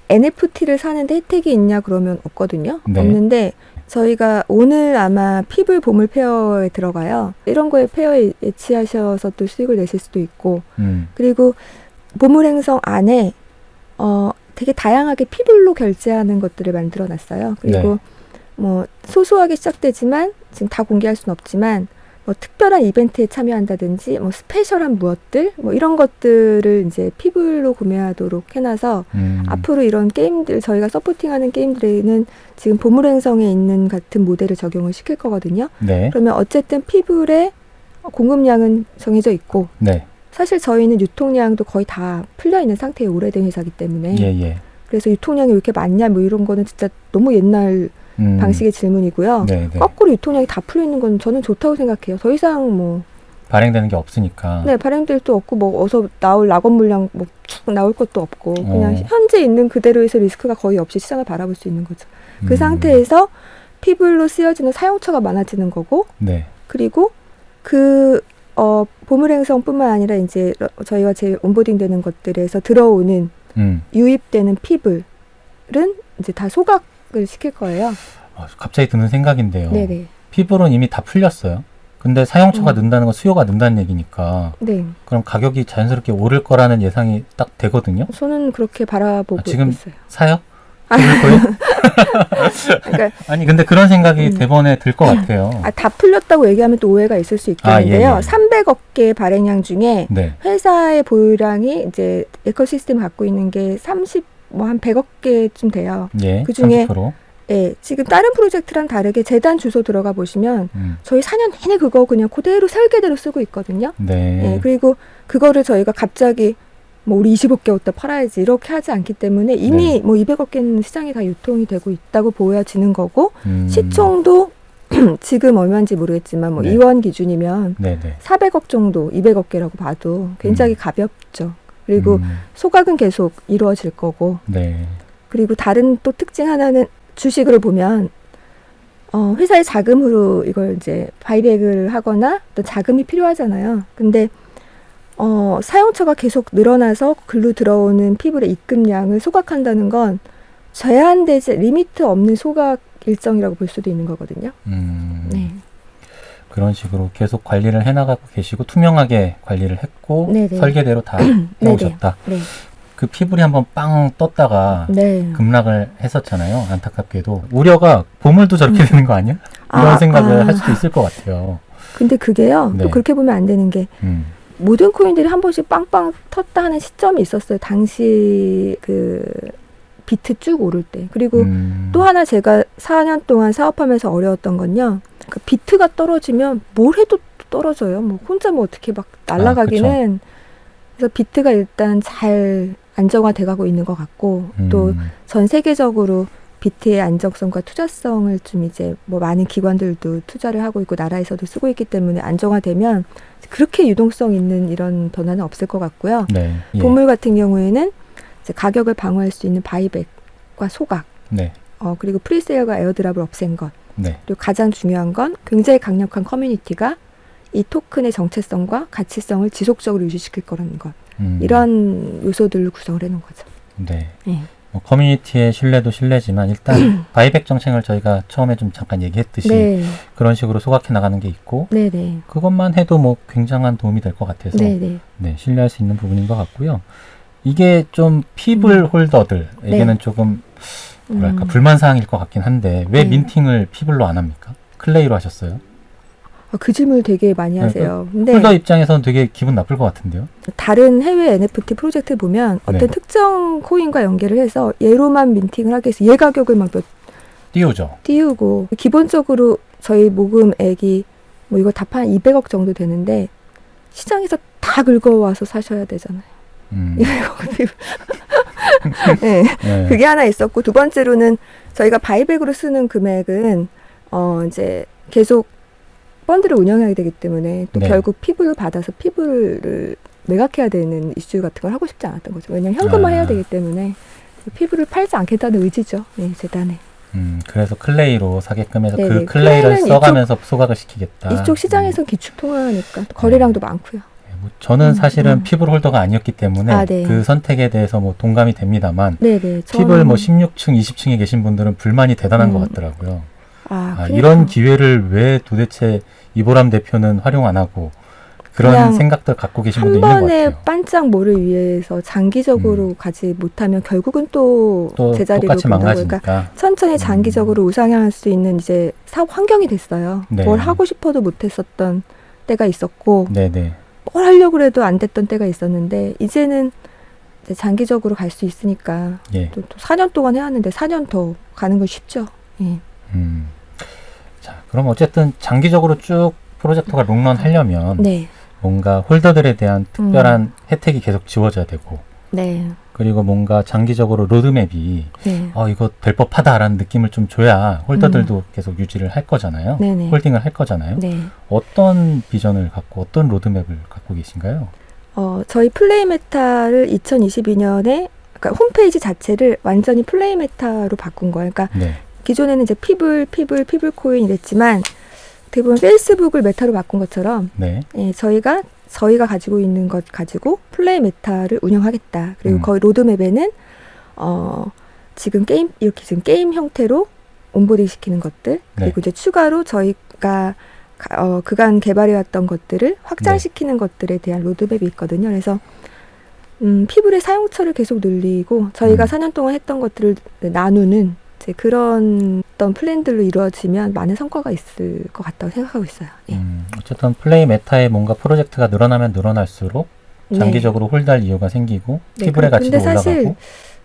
NFT를 사는데 혜택이 있냐 그러면 없거든요. 네. 없는데 저희가 오늘 아마 피블 보물 페어에 들어가요. 이런 거에 페어에 예치하셔서 또 수익을 내실 수도 있고 그리고 보물행성 안에 되게 다양하게 피블로 결제하는 것들을 만들어 놨어요. 그리고 네. 뭐 소소하게 시작되지만 지금 다 공개할 수는 없지만 뭐 특별한 이벤트에 참여한다든지 뭐 스페셜한 무엇들 뭐 이런 것들을 이제 피블로 구매하도록 해놔서 앞으로 이런 게임들 저희가 서포팅하는 게임들에는 지금 보물행성에 있는 같은 모델을 적용을 시킬 거거든요. 네. 그러면 어쨌든 피블의 공급량은 정해져 있고 네. 사실 저희는 유통량도 거의 다 풀려있는 상태의 오래된 회사이기 때문에 그래서 유통량이 왜 이렇게 많냐 뭐 이런 거는 진짜 너무 옛날 방식의 질문이고요. 네네. 거꾸로 유통량이 다 풀려있는 건 저는 좋다고 생각해요. 더 이상 뭐 발행되는 게 없으니까. 네, 발행될 것도 없고 뭐 어서 나올 락업 물량 뭐 쭉 나올 것도 없고 그냥 현재 있는 그대로에서 리스크가 거의 없이 시장을 바라볼 수 있는 거죠. 그 상태에서 피블로 쓰여지는 사용처가 많아지는 거고 네. 그리고 보물행성뿐만 아니라 이제 저희와 제일 온보딩되는 것들에서 들어오는 유입되는 피블은 이제 다 소각을 시킬 거예요. 갑자기 드는 생각인데요. 네네. 피블은 이미 다 풀렸어요. 근데 사용처가 는다는 건 수요가 는다는 얘기니까 네. 그럼 가격이 자연스럽게 오를 거라는 예상이 딱 되거든요. 저는 그렇게 바라보고 지금 있어요. 사요? 그러니까, 아니 근데 그런 생각이 대번에 들 것 같아요. 다 풀렸다고 얘기하면 또 오해가 있을 수 있겠는데요. 300억 개의 발행량 중에 네. 회사의 보유량이 이제 에코시스템을 갖고 있는 게 한 100억 개쯤 돼요. 예, 그 중에 30%? 예, 지금 다른 프로젝트랑 다르게 재단 주소 들어가 보시면 저희 4년 내내 그거 그냥 그대로 설계대로 쓰고 있거든요. 네. 예, 그리고 그거를 저희가 갑자기 뭐 우리 20억 개부터 팔아야지 이렇게 하지 않기 때문에 이미 네. 뭐 200억 개는 시장이 다 유통이 되고 있다고 보여지는 거고 시총도 지금 얼마인지 모르겠지만 뭐 네. 이원 기준이면 네네. 400억 정도 200억 개라고 봐도 굉장히 가볍죠. 그리고 소각은 계속 이루어질 거고 네. 그리고 다른 또 특징 하나는 주식을 보면 회사의 자금으로 이걸 이제 바이백을 하거나 또 자금이 필요하잖아요. 근데 사용처가 계속 늘어나서 글로 들어오는 피블의 입금량을 소각한다는 건 제한되지 리미트 없는 소각 일정이라고 볼 수도 있는 거거든요. 네. 그런 식으로 계속 관리를 해나가고 계시고 투명하게 관리를 했고 네네. 설계대로 다 해오셨다. 네. 그 피블이 한번 빵 떴다가 네. 급락을 했었잖아요. 안타깝게도. 우려가 보물도 저렇게 되는 거 아니야? 이런 생각을 할 수도 있을 것 같아요. 근데 그게요. 네. 또 그렇게 보면 안 되는 게 모든 코인들이 한 번씩 빵빵 텄다 하는 시점이 있었어요. 당시 그 비트 쭉 오를 때. 그리고 또 하나 제가 4년 동안 사업하면서 어려웠던 건요. 그 비트가 떨어지면 뭘 해도 떨어져요. 뭐 혼자 뭐 어떻게 막 날아가기는. 그래서 비트가 일단 잘 안정화돼 가고 있는 것 같고 또 전 세계적으로 비트의 안정성과 투자성을 좀 이제 뭐 많은 기관들도 투자를 하고 있고 나라에서도 쓰고 있기 때문에 안정화되면 그렇게 유동성 있는 이런 변화는 없을 것 같고요. 네. 예. 보물 같은 경우에는 이제 가격을 방어할 수 있는 바이백과 소각, 네. 그리고 프리세일과 에어드랍을 없앤 것, 네. 그리고 가장 중요한 건 굉장히 강력한 커뮤니티가 이 토큰의 정체성과 가치성을 지속적으로 유지시킬 거라는 것. 이런 요소들을 구성을 해놓은 거죠. 네. 네. 뭐 커뮤니티의 신뢰도 신뢰지만 일단 바이백 정책을 저희가 처음에 좀 잠깐 얘기했듯이 네. 그런 식으로 소각해 나가는 게 있고 네네. 그것만 해도 뭐 굉장한 도움이 될 것 같아서 네, 신뢰할 수 있는 부분인 것 같고요. 이게 좀 피블 홀더들에게는 네. 조금 뭐랄까 불만사항일 것 같긴 한데 왜 민팅을 피블로 안 합니까? 클레이로 하셨어요? 그 질문을 되게 많이 하세요. 근데 홀더 입장에서는 되게 기분 나쁠 것 같은데요? 다른 해외 NFT 프로젝트 보면 어떤 네. 특정 코인과 연계를 해서 얘로만 민팅을 하기 위해서 얘 가격을 막 띄우고 기본적으로 저희 모금액이 뭐 이거 다 한 200억 정도 되는데 시장에서 다 긁어와서 사셔야 되잖아요. 네, 네. 그게 하나 있었고, 두 번째로는 저희가 바이백으로 쓰는 금액은 이제 계속 펀드를 운영해야 되기 때문에 또 네. 결국 피부를 받아서 피부를 매각해야 되는 이슈 같은 걸 하고 싶지 않았던 거죠. 왜냐하면 현금화해야 되기 때문에 피부를 팔지 않겠다는 의지죠. 네, 재단에. 그래서 클레이로 사게끔 해서 네네. 그 클레이를 써가면서 소각을 시키겠다. 이쪽 시장에선 기축통화하니까 거래량도 많고요. 뭐 저는 사실은 피부 홀더가 아니었기 때문에 네. 그 선택에 대해서 뭐 동감이 됩니다만 네네, 피부를 뭐 16층, 20층에 계신 분들은 불만이 대단한 것 같더라고요. 이런 기회를 왜 도대체 이보람 대표는 활용 안 하고 그런 생각들 갖고 계신 분도 있는 것 같아요. 한 번에 반짝 모를 위해서 장기적으로 가지 못하면 결국은 또 제자리로 본다고. 그러니까 천천히 장기적으로 우상향할 수 있는 이제 사업 환경이 됐어요. 네. 뭘 하고 싶어도 못했었던 때가 있었고 네네. 뭘 하려고 해도 안 됐던 때가 있었는데 이제는 이제 장기적으로 갈 수 있으니까 예. 또 4년 동안 해왔는데 4년 더 가는 건 쉽죠. 예. 자, 그럼 어쨌든 장기적으로 쭉 프로젝트가 롱런 하려면 네. 뭔가 홀더들에 대한 특별한 혜택이 계속 지워져야 되고 네. 그리고 뭔가 장기적으로 로드맵이 네. 이거 될 법하다라는 느낌을 좀 줘야 홀더들도 계속 유지를 할 거잖아요. 네네. 홀딩을 할 거잖아요. 네. 어떤 비전을 갖고 어떤 로드맵을 갖고 계신가요? 저희 플레이메타를 2022년에 그러니까 홈페이지 자체를 완전히 플레이메타로 바꾼 거예요. 그러니까 네. 기존에는 이제 피블 코인 이랬지만 대부분 페이스북을 메타로 바꾼 것처럼 네. 예, 저희가 가지고 있는 것 가지고 플레이 메타를 운영하겠다. 그리고 거의 로드맵에는 지금 게임 형태로 온보딩 시키는 것들 그리고 네. 이제 추가로 저희가 그간 개발해왔던 것들을 확장시키는 네. 것들에 대한 로드맵이 있거든요. 그래서 피블의 사용처를 계속 늘리고 저희가 4년 동안 했던 것들을 나누는 이제 그런 어떤 플랜들로 이루어지면 많은 성과가 있을 것 같다고 생각하고 있어요. 예. 어쨌든 플레이 메타에 뭔가 프로젝트가 늘어나면 늘어날수록 장기적으로 네. 홀드할 이유가 생기고 피블의 가치도 올라가고. 근데 사실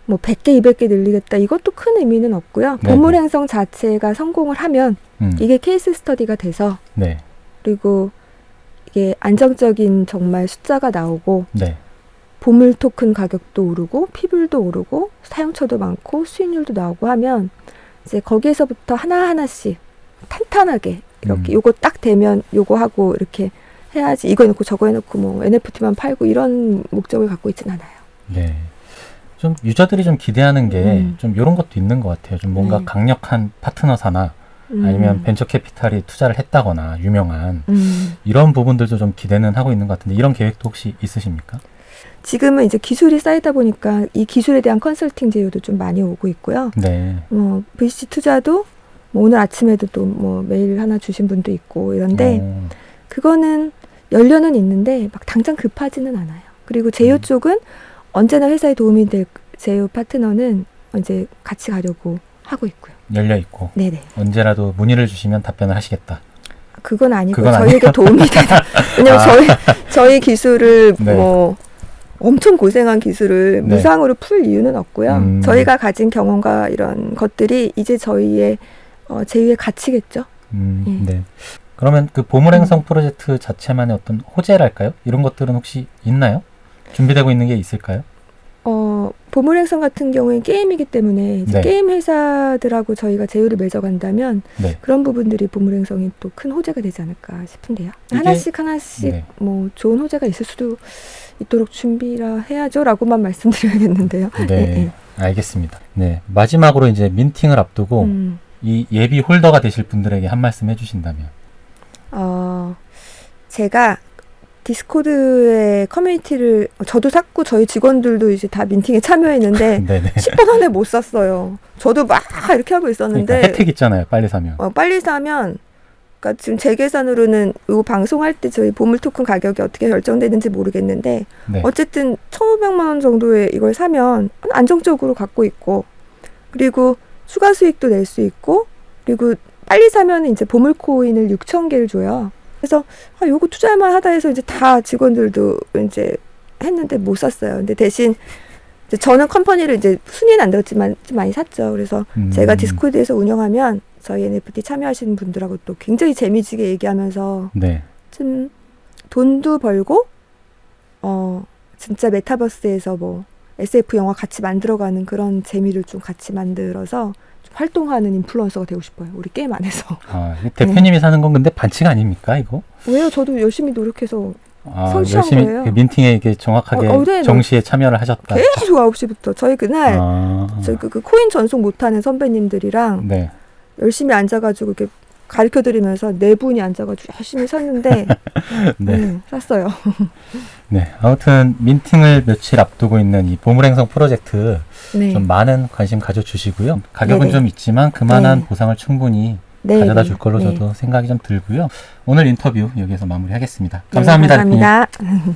뭐 100개, 200개 늘리겠다 이것도 큰 의미는 없고요. 보물 행성 자체가 성공을 하면 이게 케이스 스터디가 돼서 네. 그리고 이게 안정적인 정말 숫자가 나오고 네. 보물 토큰 가격도 오르고 피블도 오르고 사용처도 많고 수익률도 나오고 하면 이제 거기에서부터 하나하나씩 탄탄하게 이렇게 요거 딱 되면 요거 하고 이렇게 해야지 이거 해놓고 저거 해놓고 뭐 NFT만 팔고 이런 목적을 갖고 있진 않아요. 네. 좀 유저들이 좀 기대하는 게 좀 이런 것도 있는 것 같아요. 좀 뭔가 강력한 파트너사나 아니면 벤처 캐피탈이 투자를 했다거나 유명한 이런 부분들도 좀 기대는 하고 있는 것 같은데 이런 계획도 혹시 있으십니까? 지금은 이제 기술이 쌓이다 보니까 이 기술에 대한 컨설팅 제휴도 좀 많이 오고 있고요. 네. VC 투자도 뭐 오늘 아침에도 또 뭐 메일 하나 주신 분도 있고 이런데 그거는 연료는 있는데 막 당장 급하지는 않아요. 그리고 제휴 쪽은 언제나 회사에 도움이 될 제휴 파트너는 이제 같이 가려고 하고 있고요. 열려 있고. 네네. 언제라도 문의를 주시면 답변을 하시겠다. 그건 아니고 저희에게 도움이 되다. 왜냐면 저희 기술을 네. 뭐 엄청 고생한 기술을 네. 무상으로 풀 이유는 없고요. 저희가 가진 경험과 이런 것들이 이제 저희의 제휴의 가치겠죠. 네. 그러면 그 보물행성 프로젝트 자체만의 어떤 호재랄까요? 이런 것들은 혹시 있나요? 준비되고 있는 게 있을까요? 보물행성 같은 경우에 게임이기 때문에 이제 네. 게임 회사들하고 저희가 제휴를 맺어간다면 네. 그런 부분들이 보물행성이 또 큰 호재가 되지 않을까 싶은데요. 하나씩 네. 뭐 좋은 호재가 있을 수도 있도록 준비라 해야죠라고만 말씀드려야겠는데요. 네, 네. 알겠습니다. 네, 마지막으로 이제 민팅을 앞두고 이 예비 홀더가 되실 분들에게 한 말씀 해주신다면. 제가 디스코드의 커뮤니티를 저도 샀고 저희 직원들도 이제 다 민팅에 참여했는데 10분 안에 못 샀어요. 저도 막 이렇게 하고 있었는데 그러니까 혜택 있잖아요. 빨리 사면. 빨리 사면 그러니까 지금 제 계산으로는 이 방송할 때 저희 보물 토큰 가격이 어떻게 결정되는지 모르겠는데 네. 어쨌든 1,500만 원 정도에 이걸 사면 안정적으로 갖고 있고 그리고 추가 수익도 낼 수 있고 그리고 빨리 사면 이제 보물 코인을 6,000개를 줘요. 그래서 요거 투자할 만하다 해서 이제 다 직원들도 이제 했는데 못 샀어요. 근데 대신 이제 저는 컴퍼니를 이제 순위는 안 들었지만 좀 많이 샀죠. 그래서 제가 디스코드에서 운영하면 저희 NFT 참여하시는 분들하고 또 굉장히 재미지게 얘기하면서 네. 좀 돈도 벌고 진짜 메타버스에서 뭐 SF 영화 같이 만들어가는 그런 재미를 좀 같이 만들어서 좀 활동하는 인플루언서가 되고 싶어요. 우리 게임 안에서. 대표님이 사는 건 근데 반칙 아닙니까 이거? 왜요? 저도 열심히 노력해서 성취한 거예요. 민팅에 이게 정확하게 정시에 참여를 하셨다. 계속 9시부터 저희 그날 저희 그 코인 전송 못하는 선배님들이랑 네. 열심히 앉아가지고 이렇게 가르쳐드리면서 네 분이 앉아가지고 열심히 샀는데 네. 샀어요. 네, 아무튼 민팅을 며칠 앞두고 있는 이 보물행성 프로젝트 네. 좀 많은 관심 가져주시고요. 가격은 네네. 좀 있지만 그만한 네. 보상을 충분히 네. 가져다 줄 걸로 저도 생각이 좀 들고요. 오늘 인터뷰 여기서 마무리하겠습니다. 감사합니다. 네, 감사합니다.